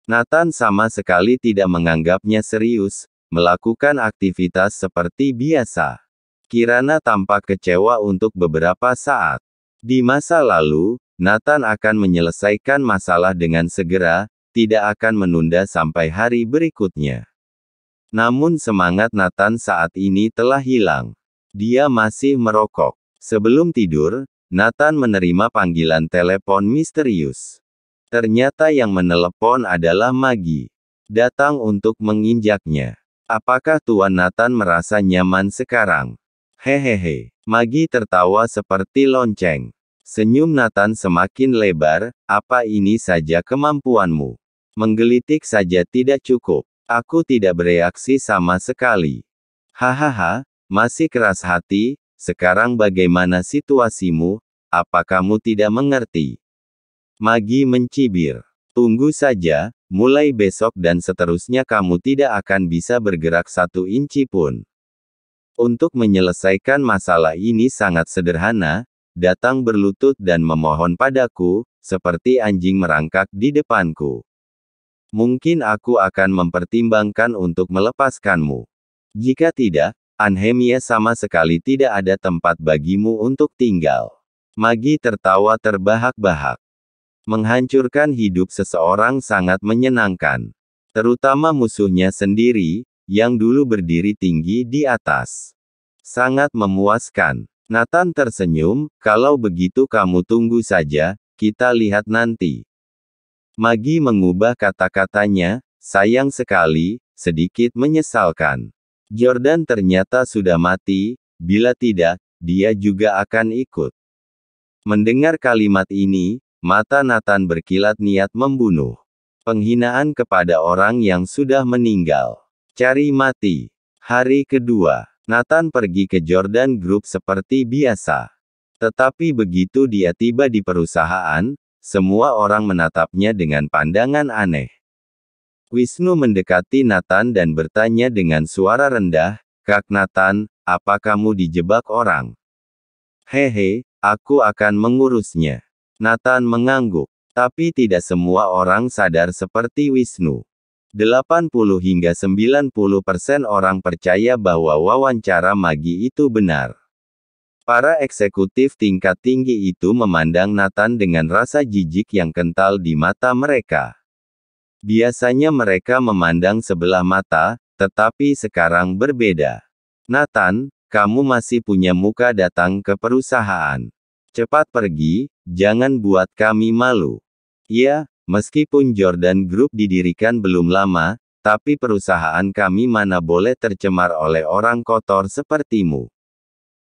Nathan sama sekali tidak menganggapnya serius, melakukan aktivitas seperti biasa. Kirana tampak kecewa untuk beberapa saat. Di masa lalu, Nathan akan menyelesaikan masalah dengan segera, tidak akan menunda sampai hari berikutnya. Namun semangat Nathan saat ini telah hilang. Dia masih merokok. Sebelum tidur, Nathan menerima panggilan telepon misterius. Ternyata yang menelepon adalah Maggie. Datang untuk menginjaknya. Apakah Tuan Nathan merasa nyaman sekarang? Hehehe. Maggie tertawa seperti lonceng. Senyum Nathan semakin lebar. Apa ini saja kemampuanmu? Menggelitik saja tidak cukup. Aku tidak bereaksi sama sekali. Hahaha, masih keras hati. Sekarang bagaimana situasimu? Apa kamu tidak mengerti? Maggie mencibir. Tunggu saja, mulai besok dan seterusnya kamu tidak akan bisa bergerak 1 inci pun. Untuk menyelesaikan masalah ini sangat sederhana, datang berlutut dan memohon padaku, seperti anjing merangkak di depanku. Mungkin aku akan mempertimbangkan untuk melepaskanmu. Jika tidak, Anhemia sama sekali tidak ada tempat bagimu untuk tinggal. Maggie tertawa terbahak-bahak. Menghancurkan hidup seseorang sangat menyenangkan. Terutama musuhnya sendiri, yang dulu berdiri tinggi di atas. Sangat memuaskan. Nathan tersenyum, kalau begitu kamu tunggu saja, kita lihat nanti. Maggie mengubah kata-katanya, sayang sekali, sedikit menyesalkan. Jordan ternyata sudah mati, bila tidak, dia juga akan ikut. Mendengar kalimat ini, mata Nathan berkilat niat membunuh. Penghinaan kepada orang yang sudah meninggal. Cari mati. Hari kedua, Nathan pergi ke Jordan Group seperti biasa. Tetapi begitu dia tiba di perusahaan, semua orang menatapnya dengan pandangan aneh. Wisnu mendekati Nathan dan bertanya dengan suara rendah, Kak Nathan, apa kamu dijebak orang? Hehe, aku akan mengurusnya. Nathan mengangguk. Tapi tidak semua orang sadar seperti Wisnu. 80 hingga 90% orang percaya bahwa wawancara Maggie itu benar. Para eksekutif tingkat tinggi itu memandang Nathan dengan rasa jijik yang kental di mata mereka. Biasanya mereka memandang sebelah mata, tetapi sekarang berbeda. Nathan, kamu masih punya muka datang ke perusahaan. Cepat pergi, jangan buat kami malu. Ya, meskipun Jordan Group didirikan belum lama, tapi perusahaan kami mana boleh tercemar oleh orang kotor sepertimu.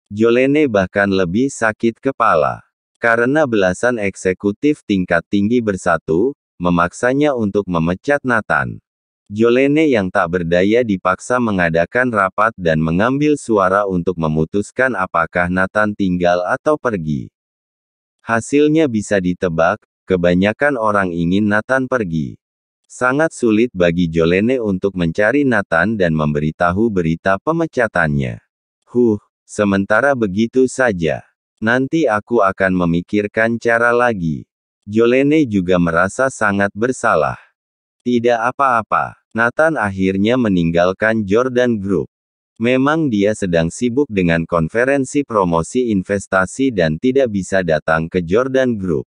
Jolene bahkan lebih sakit kepala. Karena belasan eksekutif tingkat tinggi bersatu, memaksanya untuk memecat Nathan. Jolene yang tak berdaya dipaksa mengadakan rapat dan mengambil suara untuk memutuskan apakah Nathan tinggal atau pergi. Hasilnya bisa ditebak, kebanyakan orang ingin Nathan pergi. Sangat sulit bagi Jolene untuk mencari Nathan dan memberitahu berita pemecatannya. Sementara begitu saja. Nanti aku akan memikirkan cara lagi. Jolene juga merasa sangat bersalah. Tidak apa-apa. Nathan akhirnya meninggalkan Jordan Group. Memang dia sedang sibuk dengan konferensi promosi investasi dan tidak bisa datang ke Jordan Group.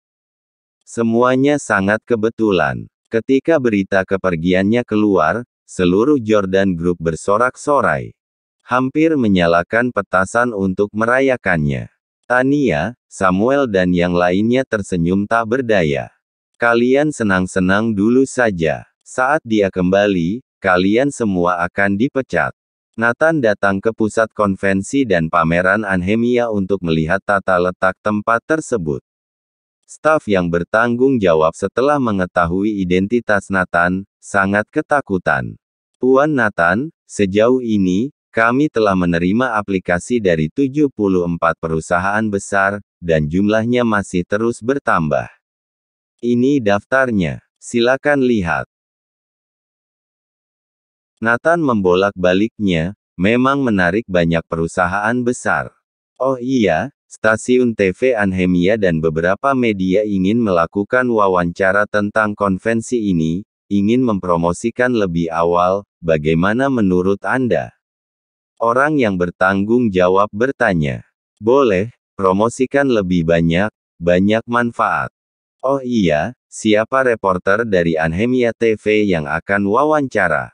Semuanya sangat kebetulan. Ketika berita kepergiannya keluar, seluruh Jordan Group bersorak-sorai. Hampir menyalakan petasan untuk merayakannya. Tania, Samuel dan yang lainnya tersenyum tak berdaya. Kalian senang-senang dulu saja. Saat dia kembali, kalian semua akan dipecat. Nathan datang ke pusat konvensi dan pameran Anhemia untuk melihat tata letak tempat tersebut. Staf yang bertanggung jawab setelah mengetahui identitas Nathan, sangat ketakutan. Tuan Nathan, sejauh ini, kami telah menerima aplikasi dari 74 perusahaan besar, dan jumlahnya masih terus bertambah. Ini daftarnya. Silakan lihat. Nathan membolak-baliknya, memang menarik banyak perusahaan besar. Oh iya, stasiun TV Anhemia dan beberapa media ingin melakukan wawancara tentang konvensi ini, ingin mempromosikan lebih awal, bagaimana menurut Anda? Orang yang bertanggung jawab bertanya. Boleh, promosikan lebih banyak, banyak manfaat. Oh iya, siapa reporter dari Anhemia TV yang akan wawancara?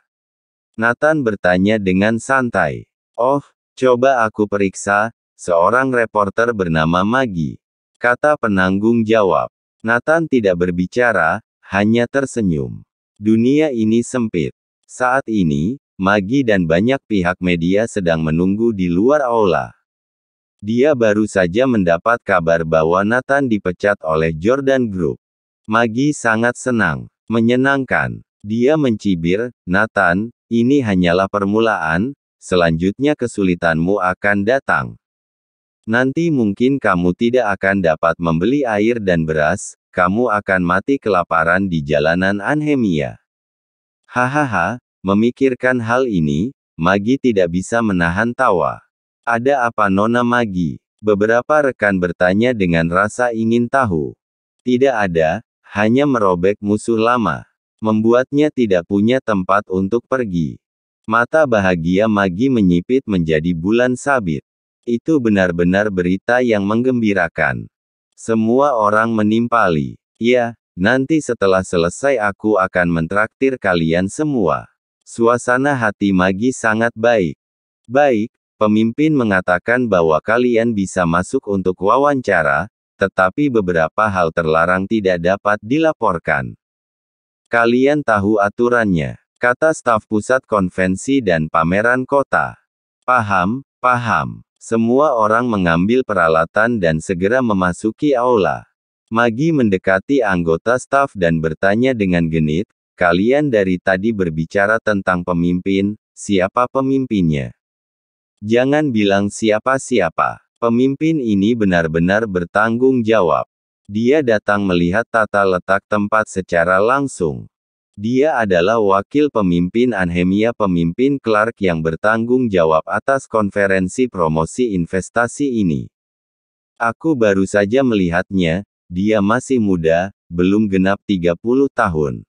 Nathan bertanya dengan santai. Oh, coba aku periksa, seorang reporter bernama Maggie, kata penanggung jawab. Nathan tidak berbicara, hanya tersenyum. Dunia ini sempit. Saat ini, Maggie dan banyak pihak media sedang menunggu di luar aula. Dia baru saja mendapat kabar bahwa Nathan dipecat oleh Jordan Group. Maggie sangat senang, menyenangkan. Dia mencibir, Nathan, ini hanyalah permulaan, selanjutnya kesulitanmu akan datang. Nanti mungkin kamu tidak akan dapat membeli air dan beras, kamu akan mati kelaparan di jalanan Anhemia. Hahaha, memikirkan hal ini, Maggie tidak bisa menahan tawa. Ada apa Nona Maggie? Beberapa rekan bertanya dengan rasa ingin tahu. Tidak ada, hanya merobek musuh lama. Membuatnya tidak punya tempat untuk pergi. Mata bahagia Maggie menyipit menjadi bulan sabit. Itu benar-benar berita yang menggembirakan. Semua orang menimpali. Ya, nanti setelah selesai aku akan mentraktir kalian semua. Suasana hati Maggie sangat baik. Baik, pemimpin mengatakan bahwa kalian bisa masuk untuk wawancara, tetapi beberapa hal terlarang tidak dapat dilaporkan. Kalian tahu aturannya, kata staf pusat konvensi dan pameran kota. Paham, paham. Semua orang mengambil peralatan dan segera memasuki aula. Maggie mendekati anggota staf dan bertanya dengan genit, kalian dari tadi berbicara tentang pemimpin, siapa pemimpinnya? Jangan bilang siapa-siapa. Pemimpin ini benar-benar bertanggung jawab. Dia datang melihat tata letak tempat secara langsung. Dia adalah wakil pemimpin Anhemia, pemimpin Clark yang bertanggung jawab atas konferensi promosi investasi ini. Aku baru saja melihatnya, dia masih muda, belum genap 30 tahun.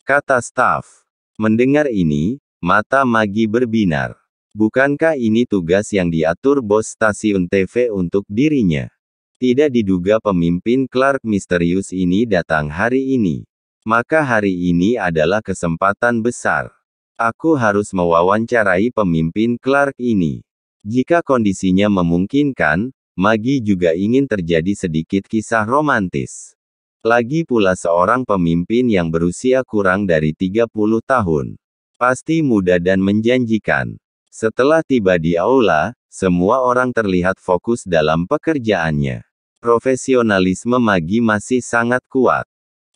Kata staf. Mendengar ini, mata Maggie berbinar. Bukankah ini tugas yang diatur bos stasiun TV untuk dirinya? Tidak diduga pemimpin Clark misterius ini datang hari ini. Maka hari ini adalah kesempatan besar. Aku harus mewawancarai pemimpin Clark ini. Jika kondisinya memungkinkan, Maggie juga ingin terjadi sedikit kisah romantis. Lagi pula seorang pemimpin yang berusia kurang dari 30 tahun. Pasti muda dan menjanjikan. Setelah tiba di aula, semua orang terlihat fokus dalam pekerjaannya. Profesionalisme Maggie masih sangat kuat.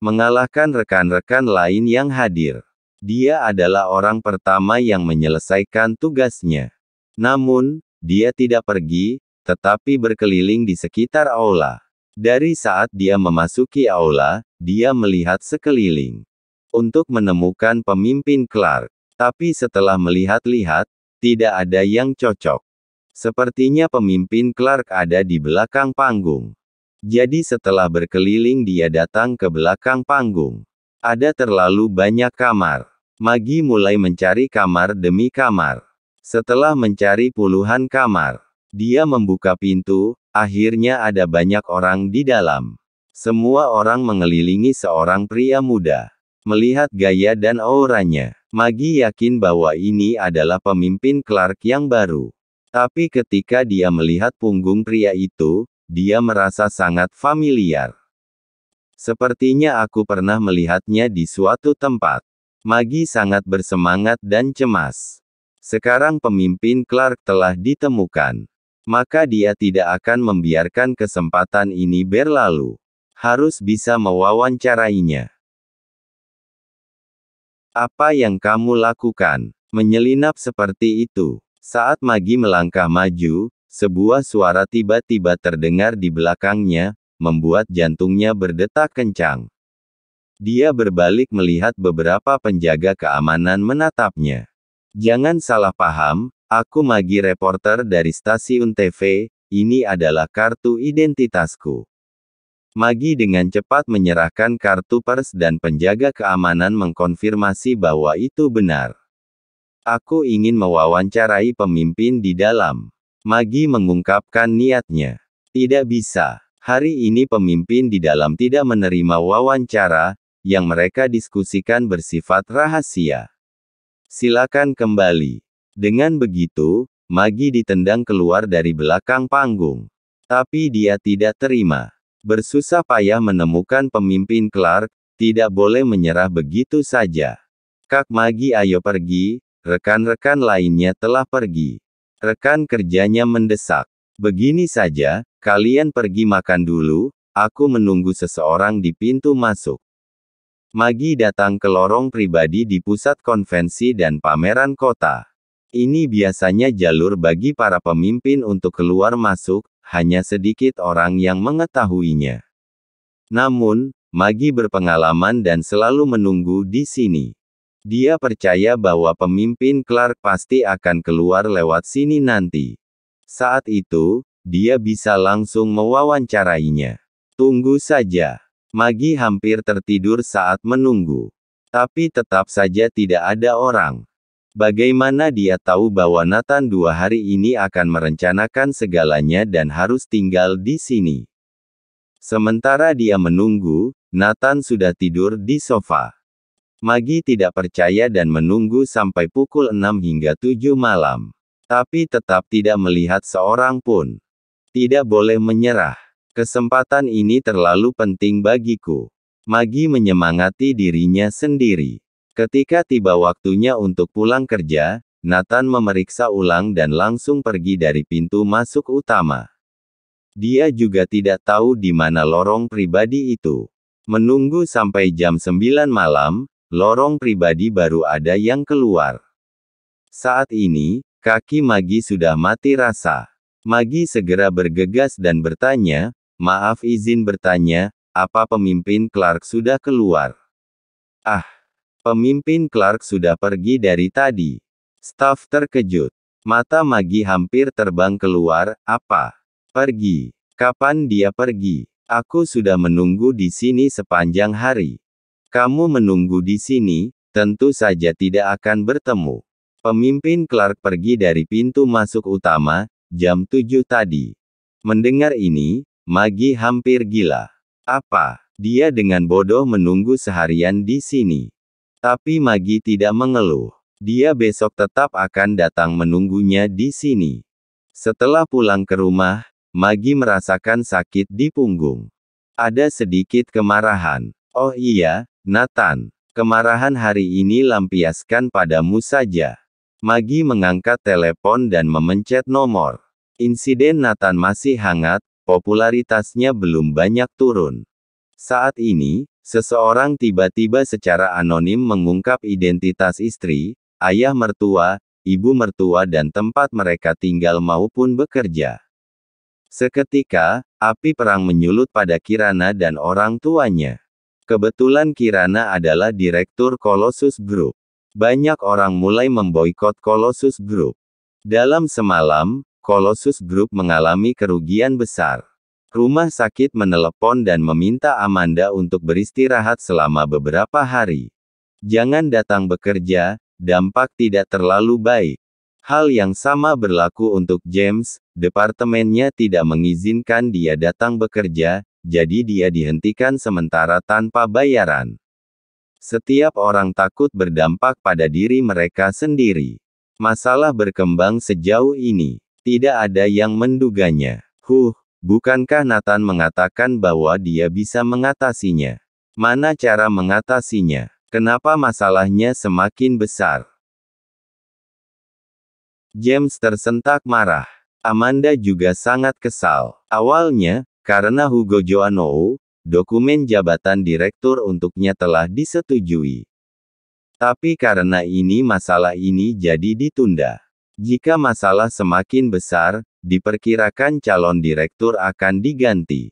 Mengalahkan rekan-rekan lain yang hadir. Dia adalah orang pertama yang menyelesaikan tugasnya. Namun, dia tidak pergi, tetapi berkeliling di sekitar aula. Dari saat dia memasuki aula, dia melihat sekeliling. Untuk menemukan pemimpin Clark. Tapi setelah melihat-lihat, tidak ada yang cocok. Sepertinya pemimpin Clark ada di belakang panggung. Jadi setelah berkeliling dia datang ke belakang panggung. Ada terlalu banyak kamar. Maggie mulai mencari kamar demi kamar. Setelah mencari puluhan kamar, dia membuka pintu, akhirnya ada banyak orang di dalam. Semua orang mengelilingi seorang pria muda. Melihat gaya dan auranya, Maggie yakin bahwa ini adalah pemimpin Clark yang baru. Tapi ketika dia melihat punggung pria itu, dia merasa sangat familiar. Sepertinya aku pernah melihatnya di suatu tempat. Maggie sangat bersemangat dan cemas. Sekarang pemimpin Clark telah ditemukan. Maka dia tidak akan membiarkan kesempatan ini berlalu. Harus bisa mewawancarainya. Apa yang kamu lakukan? Menyelinap seperti itu. Saat Maggie melangkah maju, sebuah suara tiba-tiba terdengar di belakangnya, membuat jantungnya berdetak kencang. Dia berbalik melihat beberapa penjaga keamanan menatapnya. Jangan salah paham, aku Maggie, reporter dari stasiun TV, ini adalah kartu identitasku. Magi dengan cepat menyerahkan kartu pers dan penjaga keamanan mengkonfirmasi bahwa itu benar. Aku ingin mewawancarai pemimpin di dalam. Magi mengungkapkan niatnya. Tidak bisa. Hari ini pemimpin di dalam tidak menerima wawancara, yang mereka diskusikan bersifat rahasia. Silakan kembali. Dengan begitu, Magi ditendang keluar dari belakang panggung. Tapi dia tidak terima. Bersusah payah menemukan pemimpin Clark, tidak boleh menyerah begitu saja. Kak Magi, ayo pergi, rekan-rekan lainnya telah pergi. Rekan kerjanya mendesak. Begini saja, kalian pergi makan dulu, aku menunggu seseorang di pintu masuk. Magi datang ke lorong pribadi di pusat konvensi dan pameran kota. Ini biasanya jalur bagi para pemimpin untuk keluar masuk, hanya sedikit orang yang mengetahuinya. Namun, Magi berpengalaman dan selalu menunggu di sini. Dia percaya bahwa pemimpin Clark pasti akan keluar lewat sini nanti. Saat itu, dia bisa langsung mewawancarainya. Tunggu saja. Magi hampir tertidur saat menunggu. Tapi tetap saja tidak ada orang. Bagaimana dia tahu bahwa Nathan 2 hari ini akan merencanakan segalanya dan harus tinggal di sini? Sementara dia menunggu, Nathan sudah tidur di sofa. Magi tidak percaya dan menunggu sampai pukul 6 hingga 7 malam. Tapi tetap tidak melihat seorang pun. Tidak boleh menyerah. Kesempatan ini terlalu penting bagiku. Magi menyemangati dirinya sendiri. Ketika tiba waktunya untuk pulang kerja, Nathan memeriksa ulang dan langsung pergi dari pintu masuk utama. Dia juga tidak tahu di mana lorong pribadi itu. Menunggu sampai jam 9 malam, lorong pribadi baru ada yang keluar. Saat ini, kaki Magi sudah mati rasa. Magi segera bergegas dan bertanya, "Maaf, izin bertanya, apa pemimpin Clark sudah keluar?" "Ah, pemimpin Clark sudah pergi dari tadi." Staf terkejut. Mata Magi hampir terbang keluar. "Apa? Pergi? Kapan dia pergi? Aku sudah menunggu di sini sepanjang hari." "Kamu menunggu di sini, tentu saja tidak akan bertemu. Pemimpin Clark pergi dari pintu masuk utama, jam 7 tadi." Mendengar ini, Magi hampir gila. Apa? Dia dengan bodoh menunggu seharian di sini. Tapi Magi tidak mengeluh. Dia besok tetap akan datang menunggunya di sini. Setelah pulang ke rumah, Magi merasakan sakit di punggung. Ada sedikit kemarahan. "Oh iya, Nathan. Kemarahan hari ini lampiaskan padamu saja." Magi mengangkat telepon dan memencet nomor. Insiden Nathan masih hangat, popularitasnya belum banyak turun. Saat ini, seseorang tiba-tiba secara anonim mengungkap identitas istri, ayah mertua, ibu mertua dan tempat mereka tinggal maupun bekerja. Seketika, api perang menyulut pada Kirana dan orang tuanya. Kebetulan Kirana adalah direktur Colossus Group. Banyak orang mulai memboikot Colossus Group. Dalam semalam, Colossus Group mengalami kerugian besar. Rumah sakit menelepon dan meminta Amanda untuk beristirahat selama beberapa hari. Jangan datang bekerja, dampak tidak terlalu baik. Hal yang sama berlaku untuk James, departemennya tidak mengizinkan dia datang bekerja, jadi dia dihentikan sementara tanpa bayaran. Setiap orang takut berdampak pada diri mereka sendiri. Masalah berkembang sejauh ini. Tidak ada yang menduganya. Bukankah Nathan mengatakan bahwa dia bisa mengatasinya? Mana cara mengatasinya? Kenapa masalahnya semakin besar? James tersentak marah. Amanda juga sangat kesal. Awalnya, karena Hugo Joanou, dokumen jabatan direktur untuknya telah disetujui. Tapi karena ini masalah ini jadi ditunda. Jika masalah semakin besar, diperkirakan calon direktur akan diganti.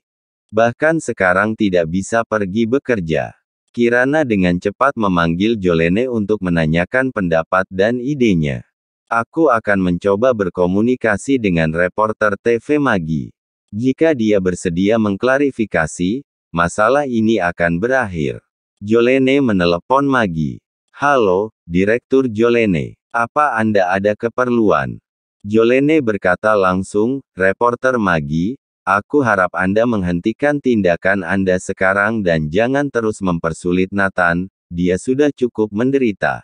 Bahkan sekarang tidak bisa pergi bekerja. Kirana dengan cepat memanggil Jolene untuk menanyakan pendapat dan idenya. "Aku akan mencoba berkomunikasi dengan reporter TV Magi. Jika dia bersedia mengklarifikasi, masalah ini akan berakhir. Jolene menelepon Maggie. Halo, Direktur Jolene. Apa Anda ada keperluan? Jolene berkata langsung, reporter Maggie, aku harap Anda menghentikan tindakan Anda sekarang dan jangan terus mempersulit Nathan, dia sudah cukup menderita.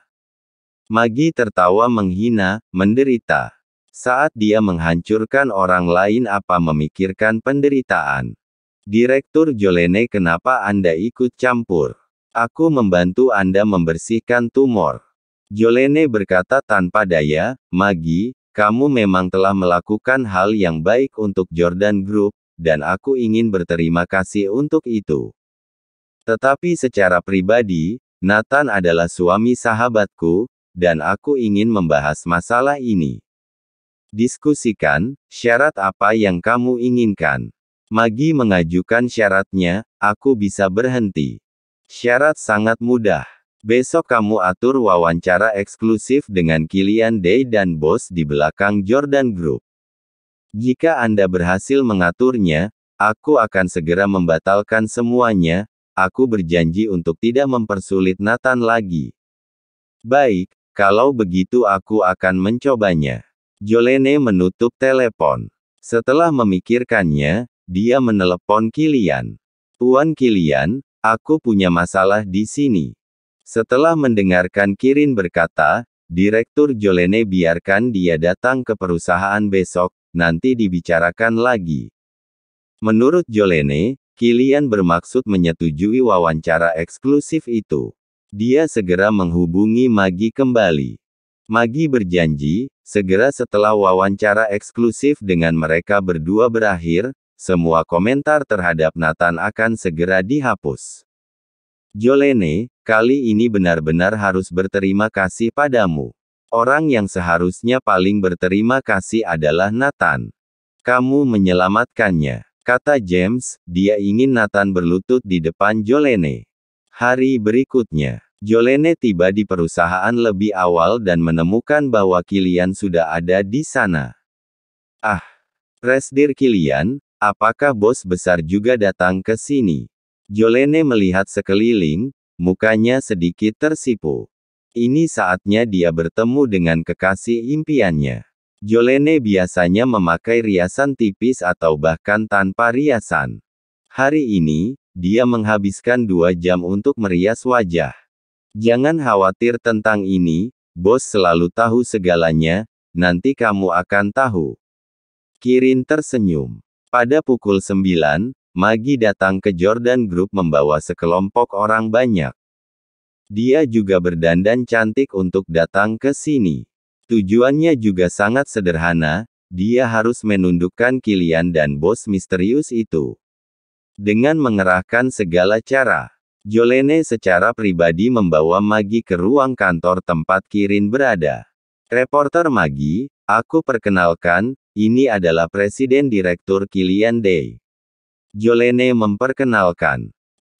Maggie tertawa menghina, menderita. Saat dia menghancurkan orang lain apa memikirkan penderitaan? Direktur Jolene, kenapa Anda ikut campur? Aku membantu Anda membersihkan tumor. Jolene berkata tanpa daya, Maggie, kamu memang telah melakukan hal yang baik untuk Jordan Group, dan aku ingin berterima kasih untuk itu. Tetapi secara pribadi, Nathan adalah suami sahabatku, dan aku ingin membahas masalah ini. Diskusikan, syarat apa yang kamu inginkan. Maggie mengajukan syaratnya, aku bisa berhenti. Syarat sangat mudah. Besok kamu atur wawancara eksklusif dengan Killian Day dan bos di belakang Jordan Group. Jika Anda berhasil mengaturnya, aku akan segera membatalkan semuanya, aku berjanji untuk tidak mempersulit Nathan lagi. Baik, kalau begitu aku akan mencobanya. Jolene menutup telepon. Setelah memikirkannya, dia menelepon Killian. Tuan Killian, aku punya masalah di sini. Setelah mendengarkan Kirin berkata, Direktur Jolene biarkan dia datang ke perusahaan besok, nanti dibicarakan lagi. Menurut Jolene, Killian bermaksud menyetujui wawancara eksklusif itu. Dia segera menghubungi Maggie kembali. Maggie berjanji, segera setelah wawancara eksklusif dengan mereka berdua berakhir, semua komentar terhadap Nathan akan segera dihapus. Jolene, kali ini benar-benar harus berterima kasih padamu. Orang yang seharusnya paling berterima kasih adalah Nathan. Kamu menyelamatkannya, kata James. Dia ingin Nathan berlutut di depan Jolene. Hari berikutnya, Jolene tiba di perusahaan lebih awal dan menemukan bahwa Killian sudah ada di sana. Ah, Presdir Killian, apakah bos besar juga datang ke sini? Jolene melihat sekeliling, mukanya sedikit tersipu. Ini saatnya dia bertemu dengan kekasih impiannya. Jolene biasanya memakai riasan tipis atau bahkan tanpa riasan. Hari ini, dia menghabiskan 2 jam untuk merias wajah. Jangan khawatir tentang ini, bos selalu tahu segalanya, nanti kamu akan tahu. Kirin tersenyum. Pada pukul 9, Maggie datang ke Jordan Group membawa sekelompok orang banyak. Dia juga berdandan cantik untuk datang ke sini. Tujuannya juga sangat sederhana, dia harus menundukkan Killian dan bos misterius itu. Dengan mengerahkan segala cara, Jolene secara pribadi membawa Maggie ke ruang kantor tempat Kirin berada. Reporter Maggie, aku perkenalkan, ini adalah Presiden Direktur Killian Day. Jolene memperkenalkan.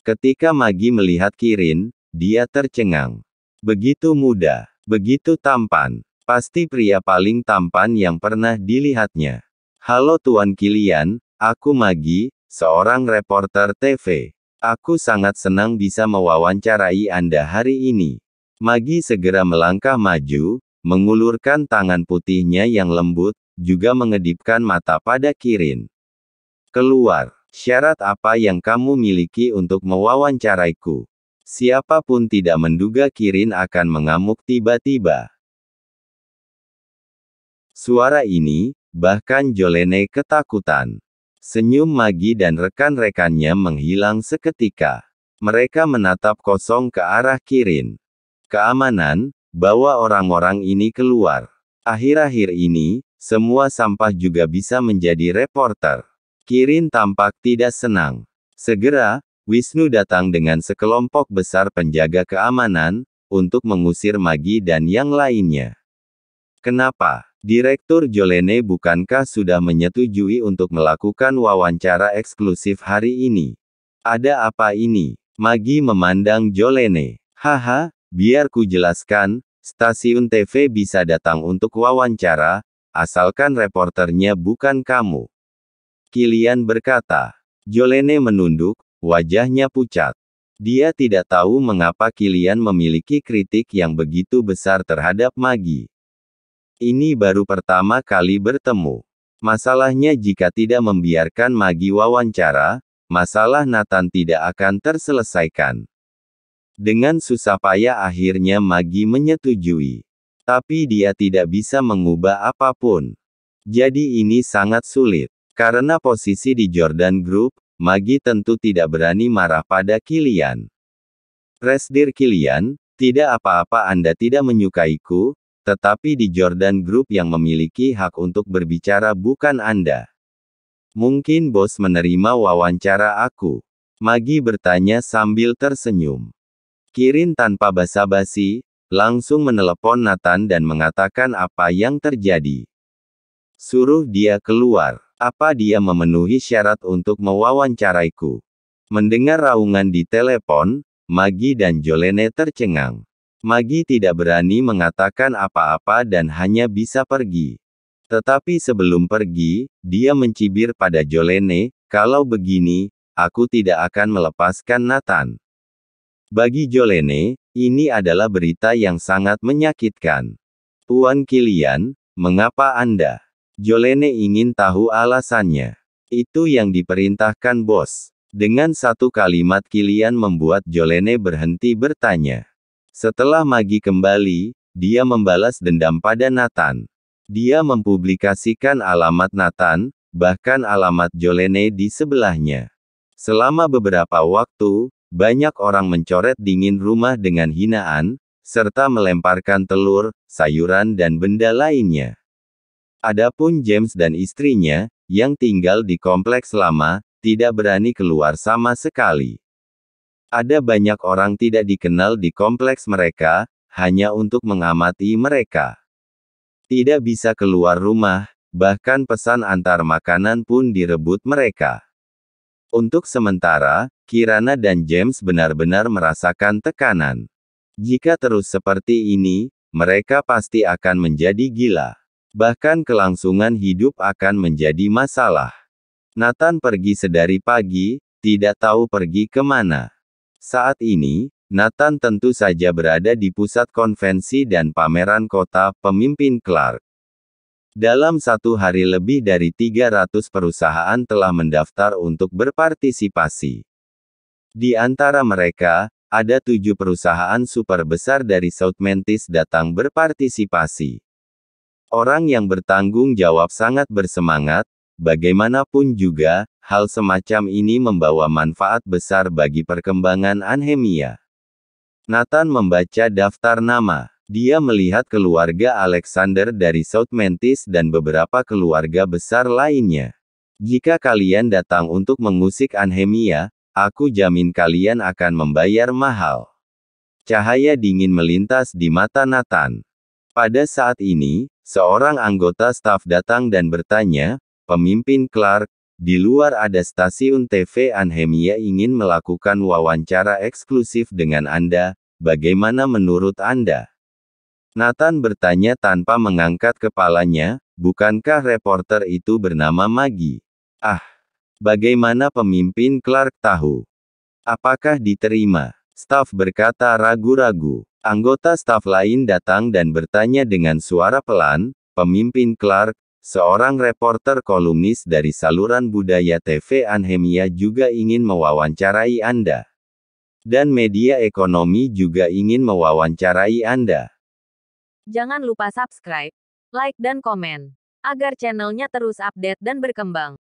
Ketika Maggie melihat Kirin, dia tercengang. Begitu muda, begitu tampan. Pasti pria paling tampan yang pernah dilihatnya. Halo Tuan Killian, aku Maggie, seorang reporter TV. Aku sangat senang bisa mewawancarai Anda hari ini. Maggie segera melangkah maju, mengulurkan tangan putihnya yang lembut, juga mengedipkan mata pada Kirin. Keluar. Syarat apa yang kamu miliki untuk mewawancaraiku? Siapapun tidak menduga Kirin akan mengamuk tiba-tiba. Suara ini, bahkan Jolene ketakutan. Senyum Maggie dan rekan-rekannya menghilang seketika. Mereka menatap kosong ke arah Kirin. Keamanan, bawa orang-orang ini keluar. Akhir-akhir ini, semua sampah juga bisa menjadi reporter. Kirin tampak tidak senang. Segera, Wisnu datang dengan sekelompok besar penjaga keamanan, untuk mengusir Maggie dan yang lainnya. Kenapa? Direktur Jolene bukankah sudah menyetujui untuk melakukan wawancara eksklusif hari ini? Ada apa ini? Maggie memandang Jolene. Haha, biar ku jelaskan, stasiun TV bisa datang untuk wawancara, asalkan reporternya bukan kamu. Killian berkata. Jolene menunduk, wajahnya pucat. Dia tidak tahu mengapa Kilian memiliki kritik yang begitu besar terhadap Maggie. Ini baru pertama kali bertemu. Masalahnya jika tidak membiarkan Maggie wawancara, masalah Nathan tidak akan terselesaikan. Dengan susah payah akhirnya Maggie menyetujui. Tapi dia tidak bisa mengubah apapun. Jadi ini sangat sulit. Karena posisi di Jordan Group, Maggie tentu tidak berani marah pada Kilian. Dear Kilian, tidak apa-apa Anda tidak menyukaiku, tetapi di Jordan Group yang memiliki hak untuk berbicara bukan Anda. Mungkin bos menerima wawancara aku. Maggie bertanya sambil tersenyum. Kirin tanpa basa-basi, langsung menelepon Nathan dan mengatakan apa yang terjadi. Suruh dia keluar. Apa dia memenuhi syarat untuk mewawancaraiku? Mendengar raungan di telepon, Maggie dan Jolene tercengang. Maggie tidak berani mengatakan apa-apa dan hanya bisa pergi. Tetapi sebelum pergi, dia mencibir pada Jolene, kalau begini, aku tidak akan melepaskan Nathan. Bagi Jolene, ini adalah berita yang sangat menyakitkan. Tuan Kilian, mengapa Anda? Jolene ingin tahu alasannya. Itu yang diperintahkan bos. Dengan satu kalimat Kilian membuat Jolene berhenti bertanya. Setelah Maggie kembali, dia membalas dendam pada Nathan. Dia mempublikasikan alamat Nathan, bahkan alamat Jolene di sebelahnya. Selama beberapa waktu, banyak orang mencoret dinding rumah dengan hinaan, serta melemparkan telur, sayuran dan benda lainnya. Adapun James dan istrinya, yang tinggal di kompleks lama, tidak berani keluar sama sekali. Ada banyak orang tidak dikenal di kompleks mereka, hanya untuk mengamati mereka. Tidak bisa keluar rumah, bahkan pesan antar makanan pun direbut mereka. Untuk sementara, Kirana dan James benar-benar merasakan tekanan. Jika terus seperti ini, mereka pasti akan menjadi gila. Bahkan kelangsungan hidup akan menjadi masalah. Nathan pergi sedari pagi, tidak tahu pergi kemana. Saat ini, Nathan tentu saja berada di pusat konvensi dan pameran kota pemimpin Clark. Dalam satu hari lebih dari 300 perusahaan telah mendaftar untuk berpartisipasi. Di antara mereka, ada 7 perusahaan super besar dari South Memphis datang berpartisipasi. Orang yang bertanggung jawab sangat bersemangat, bagaimanapun juga, hal semacam ini membawa manfaat besar bagi perkembangan Anhemia. Nathan membaca daftar nama. Dia melihat keluarga Alexander dari South Memphis dan beberapa keluarga besar lainnya. Jika kalian datang untuk mengusik Anhemia, aku jamin kalian akan membayar mahal. Cahaya dingin melintas di mata Nathan. Pada saat ini, seorang anggota staf datang dan bertanya, "Pemimpin Clark, di luar ada stasiun TV Anhemia ingin melakukan wawancara eksklusif dengan Anda, bagaimana menurut Anda?" Nathan bertanya tanpa mengangkat kepalanya, bukankah reporter itu bernama Maggie? Ah, bagaimana pemimpin Clark tahu? Apakah diterima? Staf berkata ragu-ragu. Anggota staf lain datang dan bertanya dengan suara pelan, "Pemimpin Clark, seorang reporter kolumnis dari saluran budaya TV Anhemia juga ingin mewawancarai Anda. Dan media ekonomi juga ingin mewawancarai Anda." Jangan lupa subscribe, like dan komen, agar channelnya terus update dan berkembang.